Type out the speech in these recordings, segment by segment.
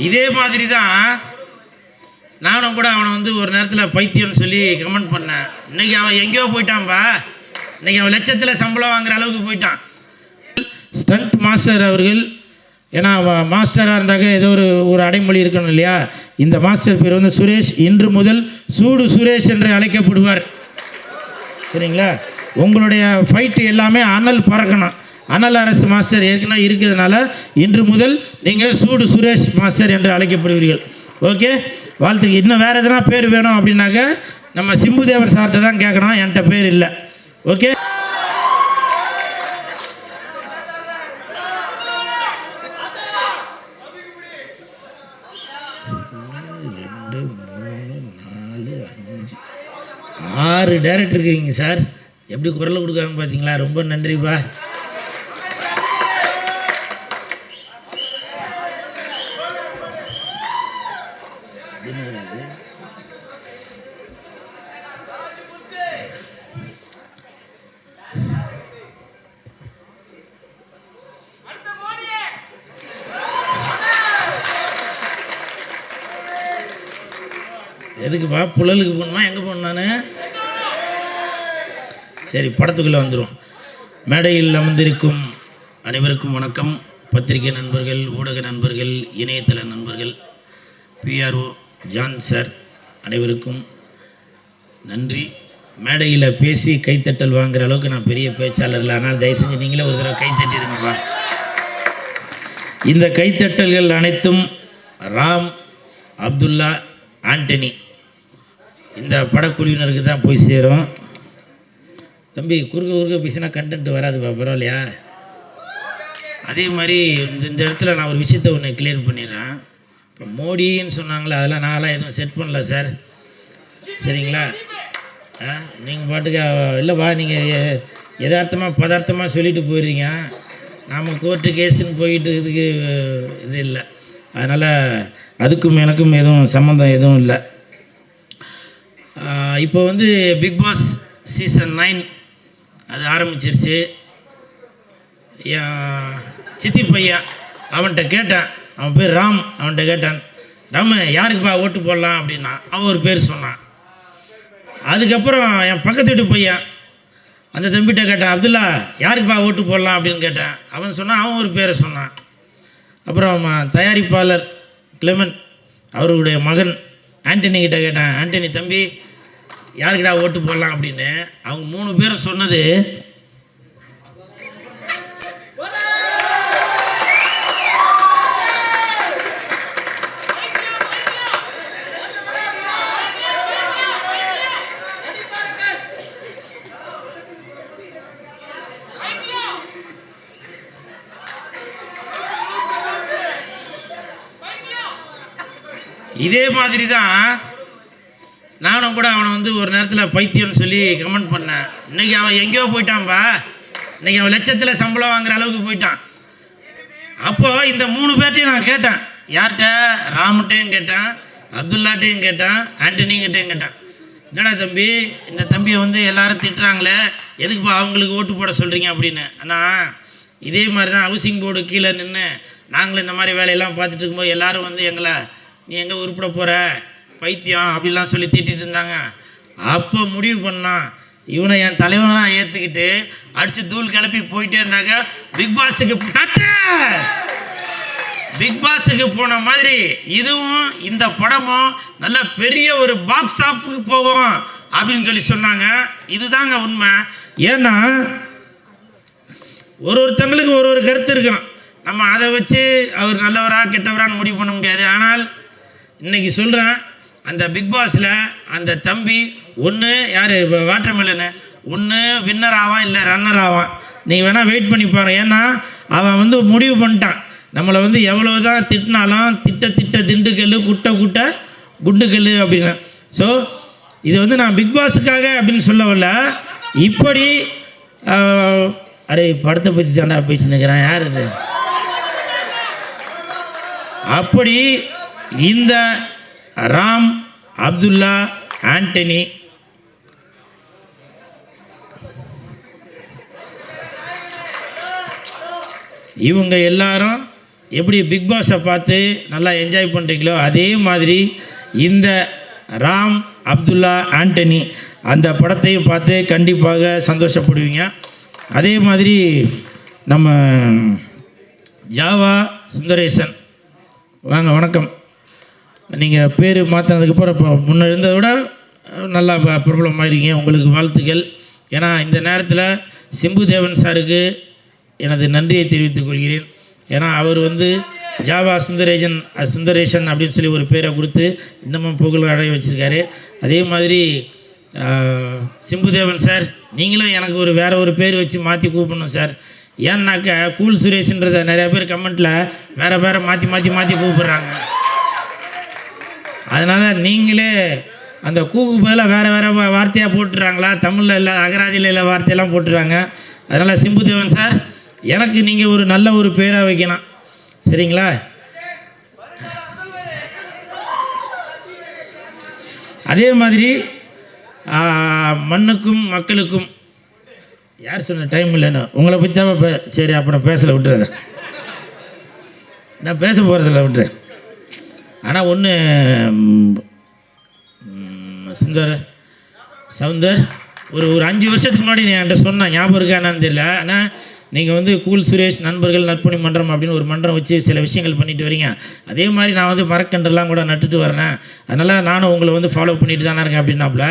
இதே மாதிரி தான் நானும் கூட அவனை வந்து ஒரு நேரத்தில் பைத்தியம்னு சொல்லி கமெண்ட் பண்ணேன். இன்றைக்கி அவன் எங்கேயோ போயிட்டான்பா. இன்றைக்கி அவன் லட்சத்தில் சம்பளம் வாங்குற அளவுக்கு போயிட்டான். ஸ்டண்ட் மாஸ்டர் அவர்கள், ஏன்னா மாஸ்டராக இருந்தாக்க ஏதோ ஒரு அடைமொழி இருக்கணும் இல்லையா. இந்த மாஸ்டர் பேர் வந்து சுரேஷ். இன்று முதல் சூடு சுரேஷ் என்று அழைக்கப்படுவார். சரிங்களா? உங்களுடைய ஃபைட்டு எல்லாமே அனல் பறக்கணும். அனல் அரசு மாஸ்டர் ஏற்கனவே இருக்கிறதுனால இன்று முதல் நீங்கள் சூடு சுரேஷ் மாஸ்டர் என்று அழைக்கப்படுவீர்கள். ஓகே, வாழ்த்துக்கு. இன்னும் வேறு எதனா பேர் வேணும் அப்படின்னாக்க நம்ம சிம்புதேவர் சார்கிட்ட தான் கேட்கணும், என்கிட்ட பேர் இல்லை. ஓகே, ஆறு டைரக்டர் இருக்கீங்க சார். எப்படி குரல் கொடுக்காங்க பார்த்தீங்களா? ரொம்ப நன்றிப்பா. எதுக்குப்பா? புழலுக்கு போகணுமா? எங்கே போகணும் நான்? சரி, படத்துக்குள்ளே வந்துடும். மேடையில் அமர்ந்திருக்கும் அனைவருக்கும் வணக்கம். பத்திரிகை நண்பர்கள், ஊடக நண்பர்கள், இணையதள நண்பர்கள், பிஆர்ஓ ஜான் சார் அனைவருக்கும் நன்றி. மேடையில் பேசி கைத்தட்டல் வாங்குகிற அளவுக்கு நான் பெரிய பேச்சாளர் இல்லை. ஆனால் தயவு செஞ்சு நீங்களே ஒரு தடவை கைத்தட்டிருங்கப்பா. இந்த கைத்தட்டல்கள் அனைத்தும் ராம், அப்துல்லா, ஆண்டனி இந்த படக்குழுவினருக்கு தான் போய் சேரும். தம்பி, குறுக்க பேசினா கண்டென்ட் வராதுப்பா, பரவாயில்லையா? அதே மாதிரி இந்த இடத்துல நான் ஒரு விஷயத்தை ஒன்று கிளியர் பண்ணிடுறேன். இப்போ மோடின்னு சொன்னாங்களே, அதெல்லாம் நான்லாம் எதுவும் செட் பண்ணல சார். சரிங்களா? நீங்கள் பாட்டுக்கு இல்லைப்பா, நீங்கள் யதார்த்தமாக பதார்த்தமாக சொல்லிட்டு போயிடுறீங்க. நாம் கோர்ட்டு கேஸுன்னு போயிட்டு இதுக்கு இது இல்லை. அதனால் அதுக்கும் எனக்கும் எதுவும் சம்மந்தம் எதுவும் இல்லை. இப்போ வந்து பிக் பாஸ் சீசன் 9 அது ஆரம்பிச்சிருச்சு. என் சித்தி பையன் அவன்கிட்ட கேட்டேன், அவன் பேர் ராம். அவன்கிட்ட கேட்டான், ராம் யாருக்குப்பா ஓட்டு போடலாம் அப்படின்னா அவன் ஒரு பேர் சொன்னான். அதுக்கப்புறம் என் பக்கத்து வீட்டு பையன் அந்த தம்பிகிட்ட கேட்டான், அப்துல்லா யாருக்குப்பா ஓட்டு போடலாம் அப்படின்னு கேட்டேன். அவன் சொன்னான், அவன் ஒரு பேரை சொன்னான். அப்புறம் தயாரிப்பாளர் கிளெமன் அவருடைய மகன் ஆண்டனி கிட்ட கேட்டேன், ஆண்டனி தம்பி யாருக்கிட்டா ஓட்டு போடலாம் அப்படின்னு. அவங்க 3 பேரும் சொன்னது இதே மாதிரி தான் நானும் கூட அவனை வந்து ஒரு நேரத்தில் பைத்தியம்னு சொல்லி கமெண்ட் பண்ணேன். இன்றைக்கி அவன் எங்கேயோ போயிட்டான்பா. இன்றைக்கி அவன் லட்சத்தில் சம்பளம் வாங்குற அளவுக்கு போயிட்டான். அப்போது இந்த 3 பேர்ட்டையும் நான் கேட்டேன். யார்கிட்ட? ராமுட்டையும் கேட்டேன், அப்துல்லாட்டையும் கேட்டேன், ஆண்டனிங்கிட்டையும் கேட்டேன். என்னடா தம்பி, இந்த தம்பியை வந்து எல்லாரும் திட்டுறாங்களே, எதுக்குப்பா அவங்களுக்கு ஓட்டு போட சொல்கிறீங்க அப்படின்னு. ஆனால் இதே மாதிரி தான் ஹவுசிங் போர்டு கீழே நின்று நாங்களும் இந்த மாதிரி வேலையெல்லாம் பார்த்துட்டு இருக்கும்போது எல்லோரும் வந்து எங்களை நீ எங்கே உருப்பிட போகிற பைத்தியம் அப்படிலாம் சொல்லி திட்டிகிட்டு இருந்தாங்க. அப்போ முடிவு பண்ணான், இவனை என் தலைவனாக ஏற்றுக்கிட்டு அடித்து தூள் கிளப்பி போயிட்டே இருந்தாங்க. பிக் பாஸுக்கு போன மாதிரி இதுவும் இந்த படமும் நல்ல பெரிய ஒரு பாக்ஸ் ஆஃபுக்கு போவோம் அப்படின்னு சொல்லி சொன்னாங்க. இதுதாங்க உண்மை. ஏன்னா ஒருத்தங்களுக்கு ஒரு கருத்து இருக்கும். நம்ம அதை வச்சு அவர் நல்லவரா கெட்டவரான்னு முடிவு பண்ண முடியாது. ஆனால் இன்றைக்கி சொல்கிறேன், அந்த பிக் பாஸில் அந்த தம்பி ஒன்று யார் வாட்டர் மெலனு ஒன்று வின்னர் ஆவான், இல்லை ரன்னர் ஆவான். நீங்கள் வேணால் வெயிட் பண்ணி பாருங்க. ஏன்னா அவன் வந்து முடிவு பண்ணிட்டான், நம்மளை வந்து எவ்வளோ தான் திட்டினாலும் திட்ட திண்டுக்கல் குட்ட குண்டுக்கல் அப்படின்னு. ஸோ இது வந்து நான் பிக் பாஸுக்காக அப்படின்னு சொல்ல வரல. இப்படி அடே படத்தை பற்றி தாண்டா பேசினுக்கிறேன், யார் இது? அப்படி இந்த ராம், அப்துல்லா, ஆண்டனி இவங்க எல்லாரும் எப்படி பிக் பாஸை பார்த்து நல்லா என்ஜாய் பண்ணுறீங்களோ அதே மாதிரி இந்த ராம் அப்துல்லா ஆண்டனி அந்த படத்தையும் பார்த்து கண்டிப்பாக சந்தோஷப்படுவீங்க. அதே மாதிரி நம்ம ஜாவா சுந்தரேசன் வாங்க, வணக்கம். நீங்கள் பேர் மாற்றினதுக்கப்புறம் இப்போ முன்ன இருந்ததை விட நல்லா பிரபலமாயிருக்கீங்க, உங்களுக்கு வாழ்த்துக்கள். ஏன்னா இந்த நேரத்தில் சிம்பு தேவன் சாருக்கு எனது நன்றியை தெரிவித்துக் கொள்கிறேன். ஏன்னா அவர் ஜாவா சுந்தரேசன் அப்படின்னு சொல்லி ஒரு பேரை கொடுத்து இன்னமும் புகழ் அடைய வச்சுருக்காரு. அதே மாதிரி சிம்புதேவன் சார், நீங்களும் எனக்கு வேறு ஒரு பேர் வச்சு மாற்றி கூப்பிடணும் சார். ஏன்னாக்கா கூல் சுரேஷ்ன்றதை நிறையா பேர் கமெண்ட்டில் வேறு மாற்றி கூப்பிடுறாங்க. அதனால் நீங்களே அந்த கூக்கு பதிலாக வேறு வார்த்தையாக போட்டுறாங்களா, தமிழில் இல்லை அகராதியில் இல்லை வார்த்தையெல்லாம் போட்டுறாங்க. அதனால் சிம்புதேவன் சார், எனக்கு நீங்கள் ஒரு நல்ல ஒரு பேராக வைக்கணும், சரிங்களா? அதே மாதிரி மண்ணுக்கும் மக்களுக்கும் யார் சொன்ன டைம் இல்லைன்னு உங்களை பற்றி தான் சரி, அப்புறம் பேசலை, விட்டுறேன். நான் பேச போகிறதில்ல, விட்டுறேன். ஆனால் ஒன்று சவுந்தர் ஒரு 5 வருஷத்துக்கு முன்னாடி நீ என்கிட்ட சொன்னால் ஞாபகம் இருக்கா என்னன்னு தெரியல. ஆனால் நீங்கள் கூல் சுரேஷ் நண்பர்கள் நற்பணி மன்றம் அப்படின்னு ஒரு மன்றம் வச்சு சில விஷயங்கள் பண்ணிட்டு வரீங்க. அதே மாதிரி நான் மரக்கன்றெல்லாம் கூட நட்டுட்டு வரேன். அதனால் நானும் உங்களை ஃபாலோ பண்ணிட்டு தானே இருக்கேன் அப்படின்னாப்புல.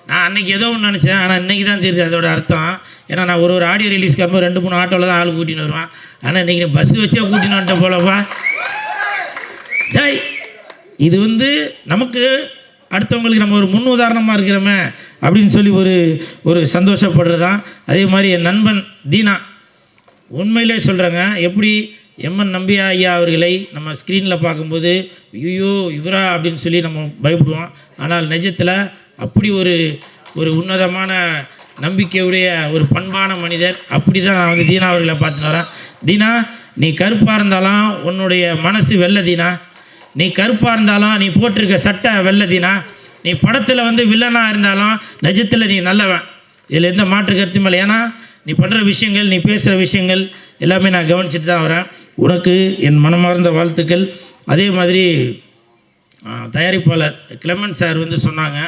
நான் அன்றைக்கி ஏதோ ஒன்று நினச்சேன், ஆனால் இன்றைக்கி தான் தெரியுது அதோட அர்த்தம். ஏன்னா நான் ஒரு ஆடியோ ரிலீஸ்க்கு வரும்போது 2-3 ஆட்டோவில் தான் ஆள் கூட்டின்னு வருவேன். ஆனால் இன்றைக்கி பஸ் வச்சே கூட்டின்னு வந்துட்ட போலப்பா. இது நமக்கு அடுத்தவங்களுக்கு நம்ம ஒரு முன் உதாரணமாக இருக்கிறோமே அப்படின்னு சொல்லி ஒரு சந்தோஷப்படுறது தான். அதே மாதிரி என் நண்பன் தீனா, உண்மையிலே சொல்கிறாங்க, எப்படி எம்என் நம்பியா ஐயா அவர்களை நம்ம ஸ்க்ரீனில் பார்க்கும்போது ஐயோ இவரா அப்படின்னு சொல்லி நம்ம பயப்படுவோம். ஆனால் நிஜத்தில் அப்படி ஒரு உன்னதமான நம்பிக்கையுடைய ஒரு பண்பான மனிதர். அப்படி தான் நான் தீனா அவர்களை பார்த்துன்னு வரேன். தீனா, நீ கருப்பாக இருந்தாலும் உன்னுடைய மனசு வெள்ளை தீனா. நீ கருப்பாக இருந்தாலும் நீ போட்டிருக்க சட்டை வெள்ளை தீனா. நீ படத்தில் வில்லனாக இருந்தாலும் நிஜத்தில் நீ நல்லவன். இதில் எந்த மாற்று கருத்தும் இல்லை. ஏன்னா நீ பண்ணுற விஷயங்கள், நீ பேசுகிற விஷயங்கள் எல்லாமே நான் கவனிச்சுட்டு தான் வரேன். உனக்கு என் மனமார்ந்த வாழ்த்துக்கள். அதே மாதிரி தயாரிப்பாளர் கிளமன் சார் சொன்னாங்க,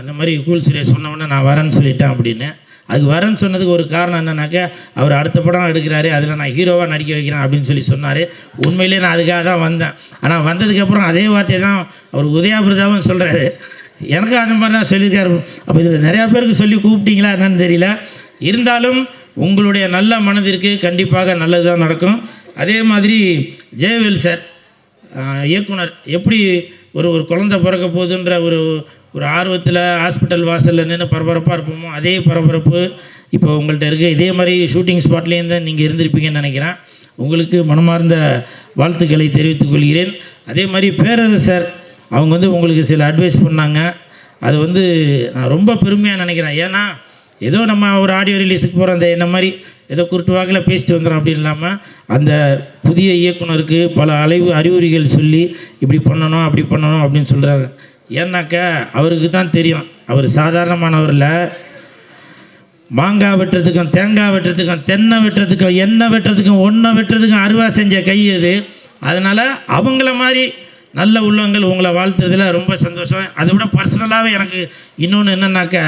இந்த மாதிரி கூல் சுரேஷ் சொன்னவொன்னே நான் வரேன்னு சொல்லிட்டேன் அப்படின்னு. அதுக்கு வரேன்னு சொன்னதுக்கு ஒரு காரணம் என்னன்னாக்கா, அவர் அடுத்த படம் எடுக்கிறாரு, அதில் நான் ஹீரோவாக நடிக்க வைக்கிறேன் அப்படின்னு சொல்லி சொன்னார். உண்மையிலே நான் அதுக்காக தான் வந்தேன். ஆனால் வந்ததுக்கப்புறம் அதே வார்த்தையை தான் அவர் உதயாபிரதாவும் சொல்கிறாரு. எனக்கு அந்த மாதிரி தான் சொல்லியிருக்காரு. அப்போ இதில் நிறையா பேருக்கு சொல்லி கூப்பிட்டீங்களா என்னன்னு தெரியல. இருந்தாலும் உங்களுடைய நல்ல மனதிற்கு கண்டிப்பாக நல்லது தான் நடக்கும். அதே மாதிரி ஜெயவேல் சார் இயக்குனர், எப்படி ஒரு குழந்தை பிறக்க போகுதுன்ற ஒரு ஆர்வத்தில் ஹாஸ்பிட்டல் வாசலில் நின்று பரபரப்பாக இருப்போமோ அதே பரபரப்பு இப்போ உங்கள்கிட்ட இருக்குது. இதே மாதிரி ஷூட்டிங் ஸ்பாட்லேயும் தான் நீங்கள் இருந்திருப்பீங்கன்னு நினைக்கிறேன். உங்களுக்கு மனமார்ந்த வாழ்த்துக்களை தெரிவித்துக் கொள்கிறேன். அதே மாதிரி பேரரசு சார், அவங்க உங்களுக்கு சில அட்வைஸ் பண்ணாங்க. அது நான் ரொம்ப பெருமையாக நினைக்கிறேன். ஏன்னா ஏதோ நம்ம ஒரு ஆடியோ ரிலீஸுக்கு போகிற அந்த என்ன மாதிரி ஏதோ குருட்டு வாக்கில் பேசிட்டு வந்துடும் அப்படின்னு இல்லாமல், அந்த புதிய இயக்குனருக்கு பல அறிவுரைகள் சொல்லி இப்படி பண்ணணும் அப்படி பண்ணணும் அப்படின்னு சொல்கிறாங்க. ஏன்னாக்கா அவருக்கு தான் தெரியும், அவர் சாதாரணமானவரில் மாங்காய் வெட்டுறதுக்கும் தேங்காய் வெட்டுறதுக்கும் தென்னை வெட்டுறதுக்கும் எண்ணெய் வெட்டுறதுக்கும் ஒன்றை வெட்டுறதுக்கும் அருவா செஞ்ச கை அது. அதனால் அவங்கள மாதிரி நல்ல உள்ளவங்கள் உங்களை வாழ்த்துறதுல ரொம்ப சந்தோஷம். அதை விட பர்சனலாகவே எனக்கு இன்னொன்று என்னன்னாக்கா,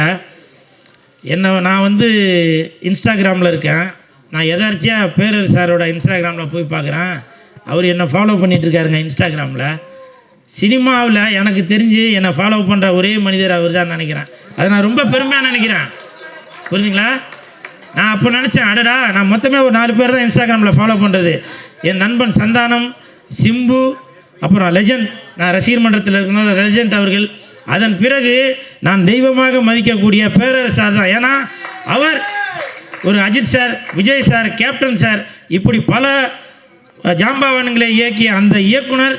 நான் இன்ஸ்டாகிராமில் இருக்கேன். நான் எதார்ச்சியாக பேரரசு சாரோட இன்ஸ்டாகிராமில் போய் பார்க்குறேன். அவர் என்னை ஃபாலோ பண்ணிகிட்ருக்காருங்க இன்ஸ்டாகிராமில். சினிமாவில் எனக்கு தெரிஞ்சு என்னை ஃபாலோ பண்ணுற ஒரே மனிதர் அவர் தான் நினைக்கிறேன். அதை நான் ரொம்ப பெருமையாக நினைக்கிறேன். புரிஞ்சுங்களா? நான் அப்போ நினச்சேன், அடடா நான் மொத்தமே ஒரு 4 பேர் தான் இன்ஸ்டாகிராமில் ஃபாலோ பண்ணுறது. என் நண்பன் சந்தானம், சிம்பு, அப்புறம் லெஜண்ட், நான் ரசிகர் மன்றத்தில் இருக்கணும் லெஜண்ட் அவர்கள். அதன் பிறகு நான் தெய்வமாக மதிக்கக்கூடிய பேரரசு சார் தான். ஏன்னா அவர் ஒரு Ajith sir, Vijay sir, captain sir, இப்படி பல ஜாம்பவான்களை இயக்கிய அந்த இயக்குனர்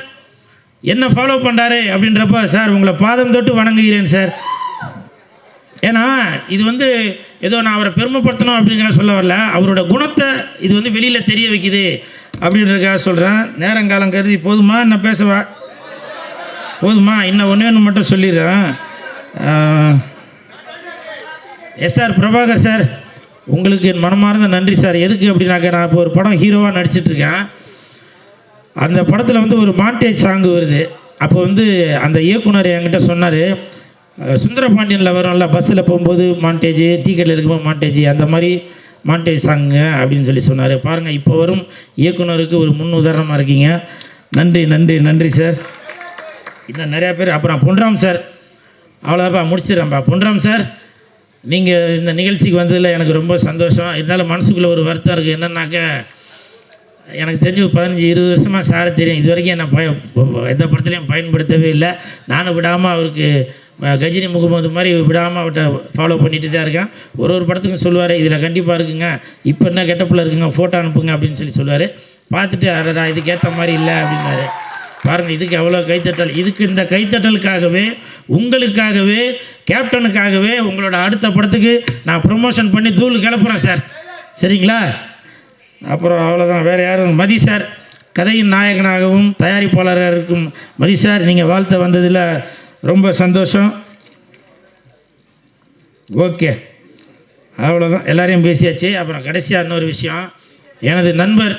என்ன ஃபாலோ பண்ணுறாரு அப்படின்றப்ப, சார் உங்களை பாதம் தொட்டு வணங்குகிறேன் சார். ஏன்னா இது ஏதோ நான் அவரை பெருமைப்படுத்தணும் அப்படிங்கிறத சொல்ல வரல, அவரோட குணத்தை இது வெளியில் தெரிய வைக்குது அப்படின்றதுக்காக சொல்கிறேன். நேரங்காலம் கருதி போதுமா என்ன பேசவா? போதுமா? இன்னும் ஒன்று மட்டும் சொல்லிடுறேன். எஸ்ஆர் பிரபாகர் சார், உங்களுக்கு என் மனமார்ந்த நன்றி சார். எதுக்கு அப்படின்னாக்க, நான் இப்போ ஒரு படம் ஹீரோவாக நடிச்சிட்ருக்கேன். அந்த படத்தில் வந்து ஒரு மாண்டேஜ் சாங்கு வருது. அப்போ வந்து அந்த இயக்குனர் என்கிட்ட சொன்னார், சுந்தரபாண்டியனில் வரும்ல பஸ்ஸில் போகும்போது மாண்டேஜ், டிக்கெட்டில் இருக்கும்போது மாண்டேஜ், அந்த மாதிரி மாண்டேஜ் சாங்குங்க அப்படின்னு சொல்லி சொன்னார். பாருங்கள், இப்போ வரும் இயக்குனருக்கு ஒரு முன் உதாரணமாக இருக்கீங்க. நன்றி நன்றி நன்றி சார். இன்னும் நிறையா பேர். அப்புறம் பொன்ராம் சார், அவ்வளோதாப்பா முடிச்சிடறேன்ப்பா. பொன்ராம் சார், நீங்கள் இந்த நிகழ்ச்சிக்கு வந்ததில் எனக்கு ரொம்ப சந்தோஷம். இருந்தாலும் மனசுக்குள்ளே ஒரு வருத்தம் இருக்குது. என்னன்னாக்க, எனக்கு தெரிஞ்சு 15-20 வருஷமாக சாரை தெரியும். இது வரைக்கும் என்னை எந்த படத்துலையும் பயன்படுத்தவே இல்லை. நானும் விடாமல் அவருக்கு கஜினி முகமது மாதிரி விடாமல் அவர்கிட்ட ஃபாலோ பண்ணிட்டு தான் இருக்கேன். ஒரு படத்துக்கும் சொல்லுவார், இதில் கண்டிப்பாக இருக்குங்க, இப்போ என்ன கெட்டப்பில் இருக்குங்க, ஃபோட்டோ அனுப்புங்க அப்படின்னு சொல்லுவார். பார்த்துட்டு அடடா இதுக்கேற்ற மாதிரி இல்லை அப்படின்னாரு. பாருங்கள், இதுக்கு எவ்வளோ கைத்தட்டல். இதுக்கு இந்த கைத்தட்டலுக்காகவே, உங்களுக்காகவே, கேப்டனுக்காகவே உங்களோட அடுத்த படத்துக்கு நான் ப்ரொமோஷன் பண்ணி தூள் கிளப்புறேன் சார். சரிங்களா? அப்புறம் அவ்வளோதான், வேறு யாரும். மதி சார், கதையின் நாயகனாகவும் தயாரிப்பாளராக இருக்கும் மதி சார், நீங்கள் வாழ்த்த வந்ததில் ரொம்ப சந்தோஷம். ஓகே, அவ்வளோதான், எல்லாரையும் பேசியாச்சு. அப்புறம் கடைசியாக இன்னொரு விஷயம், எனது நண்பர்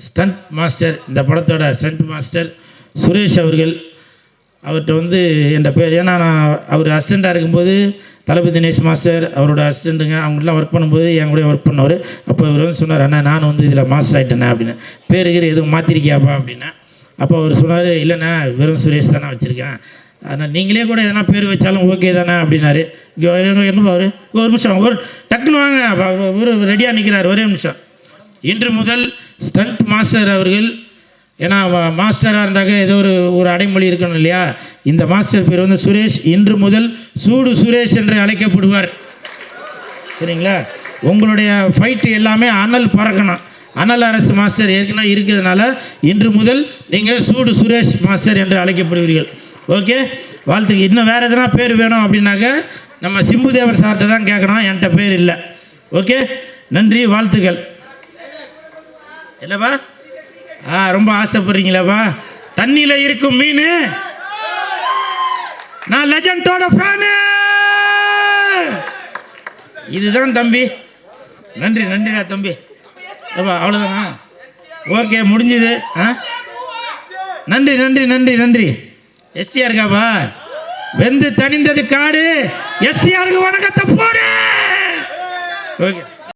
ஸ்டண்ட் மாஸ்டர், இந்த படத்தோட ஸ்டண்ட் மாஸ்டர் சுரேஷ் அவர்கள், அவர்கிட்ட வந்து என் பேர், ஏன்னா நான் அவர் அசிஸ்டண்ட்டாக இருக்கும்போது தளபதி தினேஷ் மாஸ்டர் அவரோட அசிஸ்டண்ட்டுங்க, அவங்களாம் ஒர்க் பண்ணும்போது என் கூட ஒர்க் பண்ணவர். அப்போ அவர் வந்து சொன்னார், அண்ணா நான் வந்து இதில் மாஸ்டர் ஆகிட்டேண்ணே அப்படின்னு. பேருக்கு எதுவும் மாற்றிருக்கியாப்பா அப்படின்னா. அப்போ அவர் சொன்னார், இல்லைண்ணா வெறும் சுரேஷ் தானே வச்சுருக்கேன், ஆனால் நீங்களே கூட எதனா பேர் வச்சாலும் ஓகே தானே அப்படின்னாரு. என்னப்பா அவர், ஒரு நிமிஷம், ஒரு டக்குன்னு வாங்க, ஒரு ரெடியாக நிற்கிறார், ஒரே நிமிஷம். இன்று முதல் ஸ்டண்ட் மாஸ்டர் அவர்கள், ஏன்னா மாஸ்டராக இருந்தாக்க ஏதோ ஒரு அடைமொழி இருக்கணும் இல்லையா, இந்த மாஸ்டர் பேர் வந்து சுரேஷ். இன்று முதல் சூடு சுரேஷ் என்று அழைக்கப்படுவார். சரிங்களா? உங்களுடைய ஃபைட்டு எல்லாமே அனல் பறக்கணும். அனல் அரசு மாஸ்டர் ஏற்கனவே இருக்கிறதுனால இன்று முதல் நீங்கள் சூடு சுரேஷ் மாஸ்டர் என்று அழைக்கப்படுவீர்கள். ஓகே, வாழ்த்துக்கு. இன்னும் வேறு எதனா பேர் வேணும் அப்படின்னாக்க நம்ம சிம்புதேவர் சார்கிட்ட தான் கேட்கணும், என்கிட்ட பேர் இல்லை. ஓகே, நன்றி, வாழ்த்துக்கள். என்னப்பா ரொம்ப ஆசைப்படுறீங்களாப்பா? தண்ணியில் இருக்கும் மீன், நான் லெஜண்டோட ஃபேனு. இதுதான் தம்பி. நன்றி நன்றிடா தம்பி. அப்பா அவ்வளோதானா? ஓகே, முடிஞ்சுது. நன்றி நன்றி நன்றி நன்றி. எஸ்டிஆர் இருக்காப்பா? வெந்து தணிந்தது காடு. எஸ்டிஆருக்கு வணக்கத்தை போடு. ஓகே.